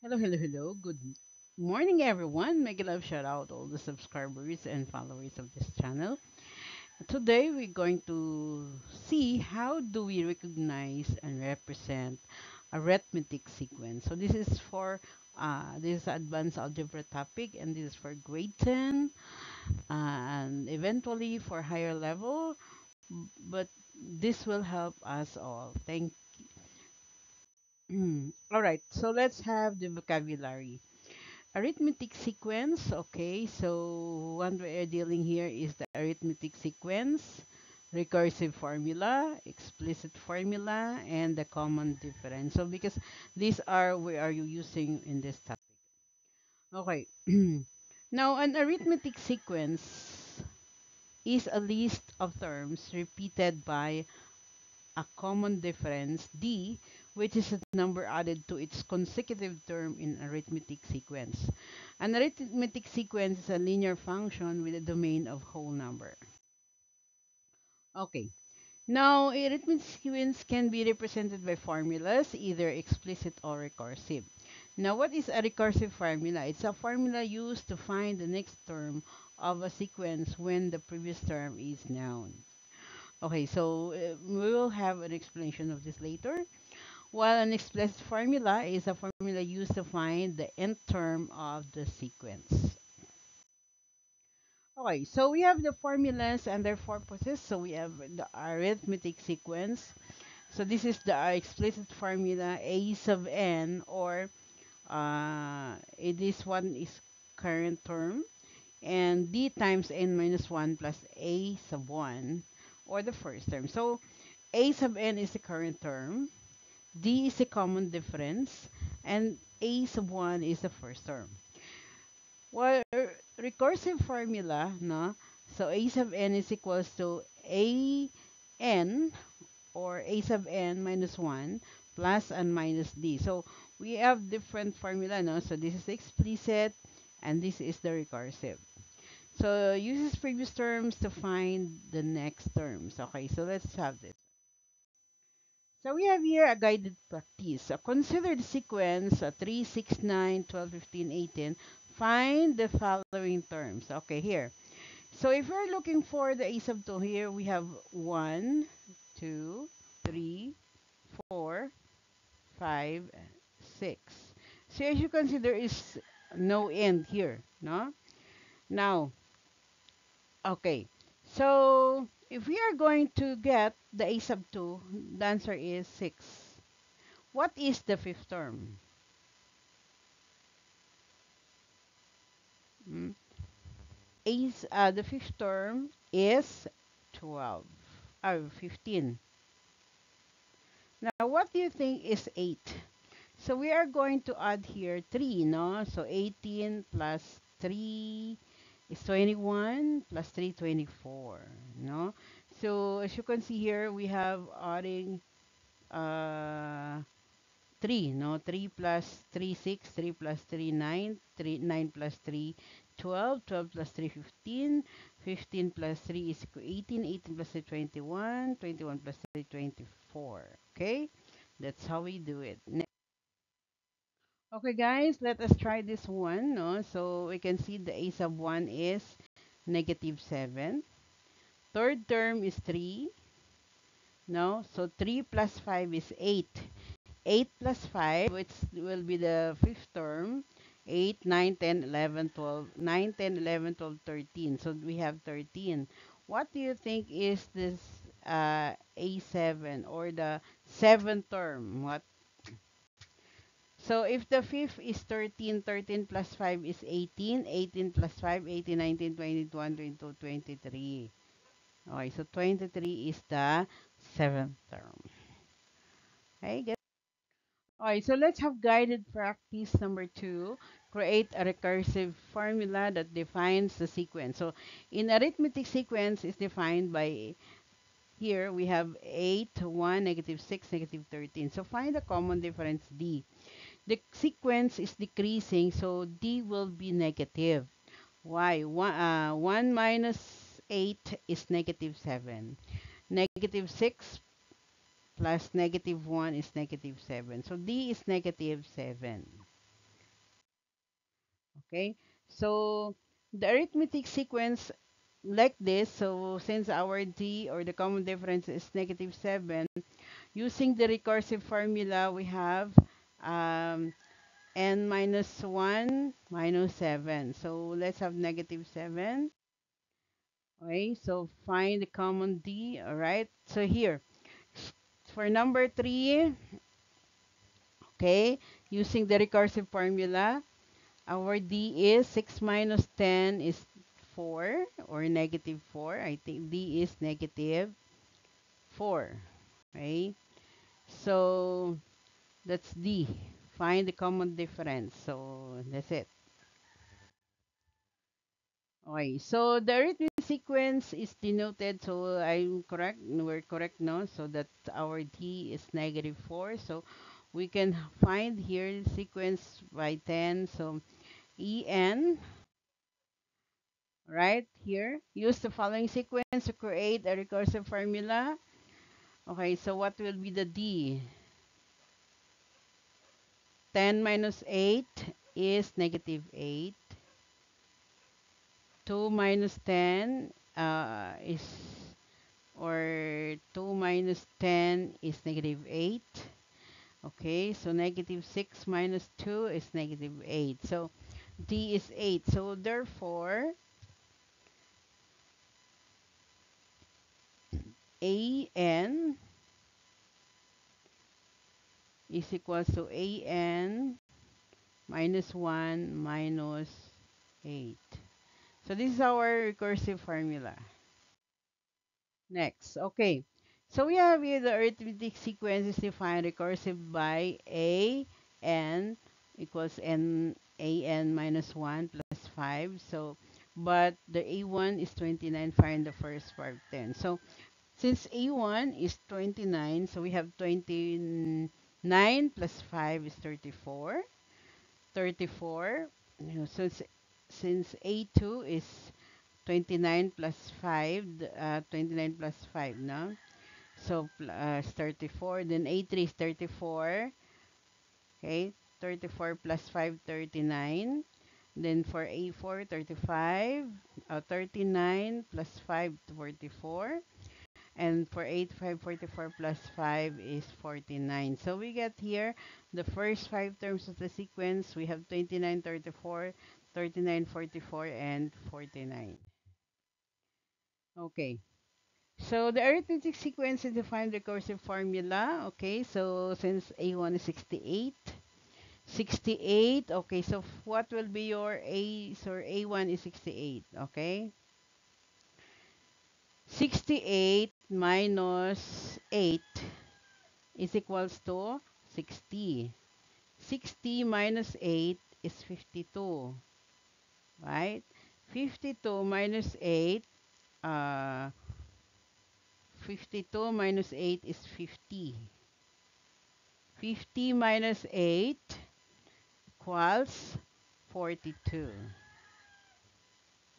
Hello, hello, hello. Good morning, everyone. Mega love shout out all the subscribers and followers of this channel. Today, we're going to see how do we recognize and represent arithmetic sequence. So this is for this is advanced algebra topic, and this is for grade 10, and eventually for higher level. But this will help us all. Thank. All right. So let's have the vocabulary. Arithmetic sequence, okay, so what we are dealing here is the arithmetic sequence, recursive formula, explicit formula, and the common difference. So because these are we are you using in this topic. Okay. Now an arithmetic sequence is a list of terms repeated by a common difference d, which is a number added to its consecutive term in arithmetic sequence. An arithmetic sequence is a linear function with a domain of whole number. Okay. Now, a arithmetic sequence can be represented by formulas, either explicit or recursive. Now, what is a recursive formula? It's a formula used to find the next term of a sequence when the previous term is known. Okay, so we will have an explanation of this later. While an explicit formula is a formula used to find the nth term of the sequence. Okay, so we have the formulas and their purposes. So we have the arithmetic sequence. So this is the explicit formula a sub n, or this one is current term, and d times n minus 1 plus a sub 1, or the first term. So a sub n is the current term, d is the common difference, and a sub 1 is the first term. Well, recursive formula, no? So a sub n is equals to a n, or a sub n minus 1 plus and minus d. So we have different formula, no? So this is the explicit and this is the recursive. So uses previous terms to find the next terms. Okay, so let's have this. So we have here a guided practice. So consider the sequence 3, 6, 9, 12, 15, 18. Find the following terms. Okay, here. So if we're looking for the a sub 2 here, we have 1, 2, 3, 4, 5, 6. So as you can see, there is no end here, no? Now, okay. So if we are going to get the a sub 2, the answer is 6. What is the fifth term? Mm. The fifth term is 12. 15. Now, what do you think is 8? So we are going to add here 3, no? So 18 plus 3 is 21 plus 3, 24, no? So as you can see here, we have adding uh, 3, no? 3 plus 3, 6, 3 plus 3, 9, 3, 9 plus 3, 12, 12 plus 3, 15, 15 plus 3 is equal 18, 18 plus 3, 21, 21 plus 3, 24, okay? That's how we do it. Okay, guys, let us try this one, no? So we can see the a sub 1 is negative 7. Third term is 3, no? So 3 plus 5 is 8. 8 plus 5, which will be the fifth term, 8, 9, 10, 11, 12, 9, 10, 11, 12, 13. So we have 13. What do you think is this A7, or the seventh term? What? So if the fifth is 13, 13 plus 5 is 18, 18 plus 5, 18, 19, 21, 22, 23. Okay, so 23 is the seventh term. Okay, get. Okay, so let's have guided practice number 2. Create a recursive formula that defines the sequence. So in arithmetic sequence is defined by, here we have 8, 1, negative 6, negative 13. So find the common difference d. The sequence is decreasing, so d will be negative. Why? 1 minus 8 is negative 7. Negative 6 plus negative 1 is negative 7. So d is negative 7. Okay, so the arithmetic sequence like this, so since our d or the common difference is negative 7, using the recursive formula, we have um, n minus 1 minus 7. So let's have negative 7. Okay, so find the common d. All right, so here for number 3, okay, using the recursive formula, our d is 6 minus 10 is 4 or negative 4. I think d is negative 4. Okay, so that's D. Find the common difference. So that's it. Okay, so the arithmetic sequence is denoted. So I'm correct. We're correct now. So that our D is negative 4. So we can find here the sequence by 10. So EN, right here. Use the following sequence to create a recursive formula. Okay, so what will be the D? 10 minus 8 is negative 8. 2 minus 10 is, or 2 minus 10 is negative 8. Okay, so negative 6 minus 2 is negative 8. So D is 8. So therefore, AN is equals to AN minus 1 minus 8. So this is our recursive formula. Next, okay. So we have here the arithmetic sequence is defined recursive by a n equals n a n minus 1 plus 5. So, but the a1 is 29, find the first part 10. So, since a1 is 29, so we have 29 plus 5 is 34. 34. Since a2 is 29 plus 5, 29 plus 5, no? So, 34. Then A3 is 34. Okay. 34 plus 5, 39. Then for A4, 35. 39 plus 5, 44. And for A5, 44 plus 5 is 49. So we get here the first 5 terms of the sequence. We have 29, 34, 39, 44, and 49. Okay. So the arithmetic sequence is defined recursive formula. Okay, so since A1 is 68, 68. Okay, so what will be your A? So A1 is 68. Okay, 68 minus 8 is equals to 60. 60 minus 8 is 52, right? 52 minus 8, uh, 52 minus 8 is 50. 50 minus 8 equals 42.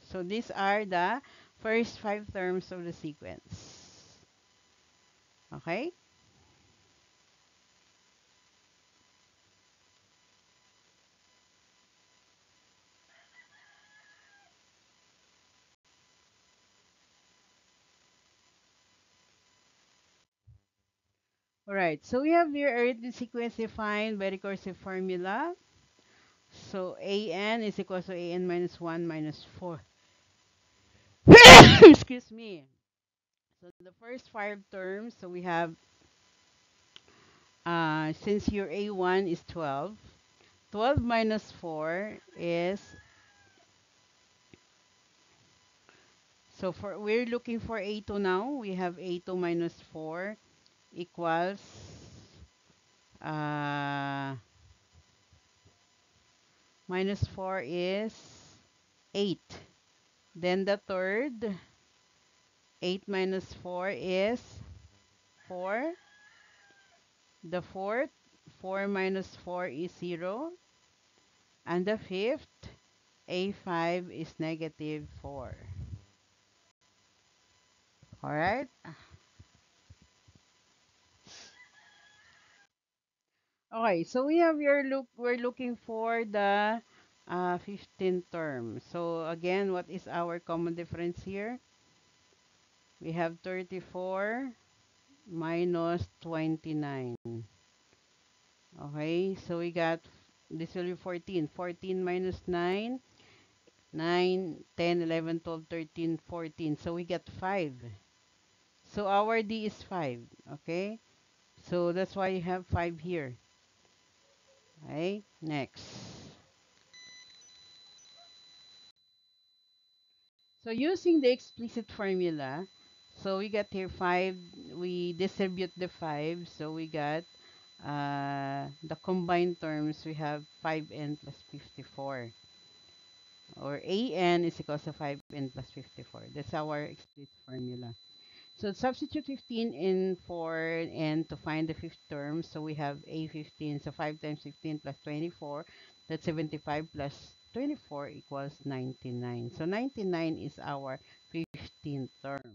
So these are the first 5 terms of the sequence. Okay? Alright, so we have the arithmetic sequence defined by recursive formula. So an is equal to an minus 1 minus 4. Excuse me. So the first 5 terms, so we have, since your a1 is 12, 12 minus 4 is, so for we're looking for A2 now. We have A2 minus 4 equals, uh, minus 4 is 8. Then the third, 8 minus 4 is 4. The fourth, 4 minus 4 is 0. And the fifth, A5 is negative 4. Alright? Okay, so we have we're looking for the 15th term. So again, what is our common difference here? We have 34 minus 29. Okay, so we got, this will be 14. 14 minus 9, 9, 10, 11, 12, 13, 14. So we got 5. So our D is 5. Okay, so that's why you have 5 here. Okay, next. So using the explicit formula, so we got here 5, we distribute the 5, so we got the combined terms, we have 5n plus 54, or an is equals to 5n plus 54. That's our explicit formula. So substitute 15 in for n to find the fifth term. So we have a 15. So 5 times 15 plus 24, that's 75 plus 24 equals 99. So 99 is our 15th term.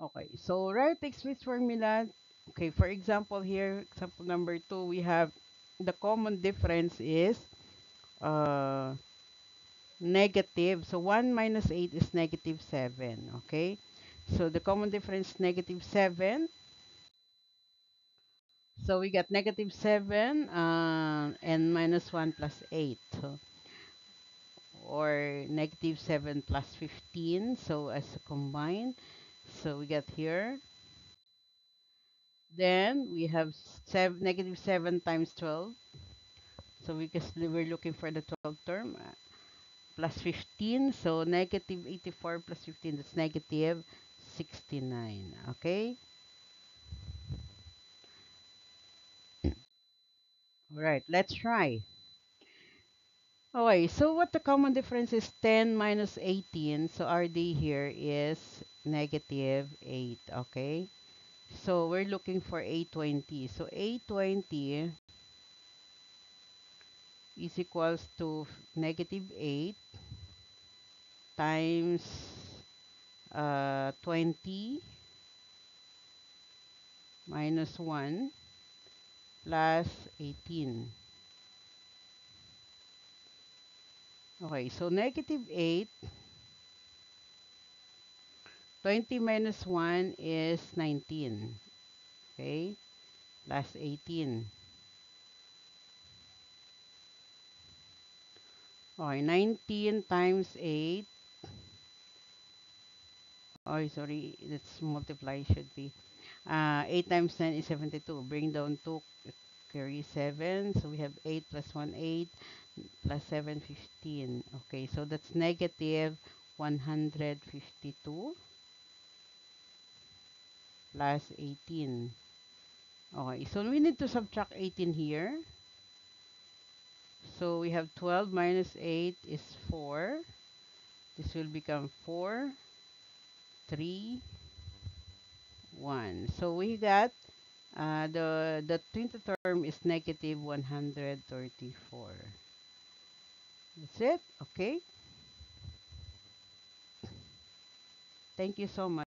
Okay, so write the explicit formula. Okay, for example here, example number 2, we have the common difference is uh, negative. So 1 minus 8 is negative 7. Okay, so the common difference negative 7. So we got negative 7 and minus 1 plus 8. So, or negative 7 plus 15. So as a combine. So we got here. Then we have negative 7 times 12. So we're looking for the 12th term. Plus 15. So negative 84 plus 15. That's negative 69. Okay. All right. Let's try. Okay, so what the common difference is 10 minus 18. So our D here is negative 8. Okay, so we're looking for A20. So A20 is equals to negative 8 times 20 minus 1 plus 18. Okay, so negative 8, 20 minus 1 is 19. Okay, plus 18. Okay, 19 times 8. Oh, sorry, that's multiply should be. 8 times 10 is 72. Bring down 2, carry 7. So we have 8 plus 1, 8, plus 7, 15. Okay, so that's negative 152 plus 18. Okay, so we need to subtract 18 here. So we have 12 minus 8 is 4. This will become 4, 3, 1. So we got the 20th term is negative 134. That's it. Okay. Thank you so much.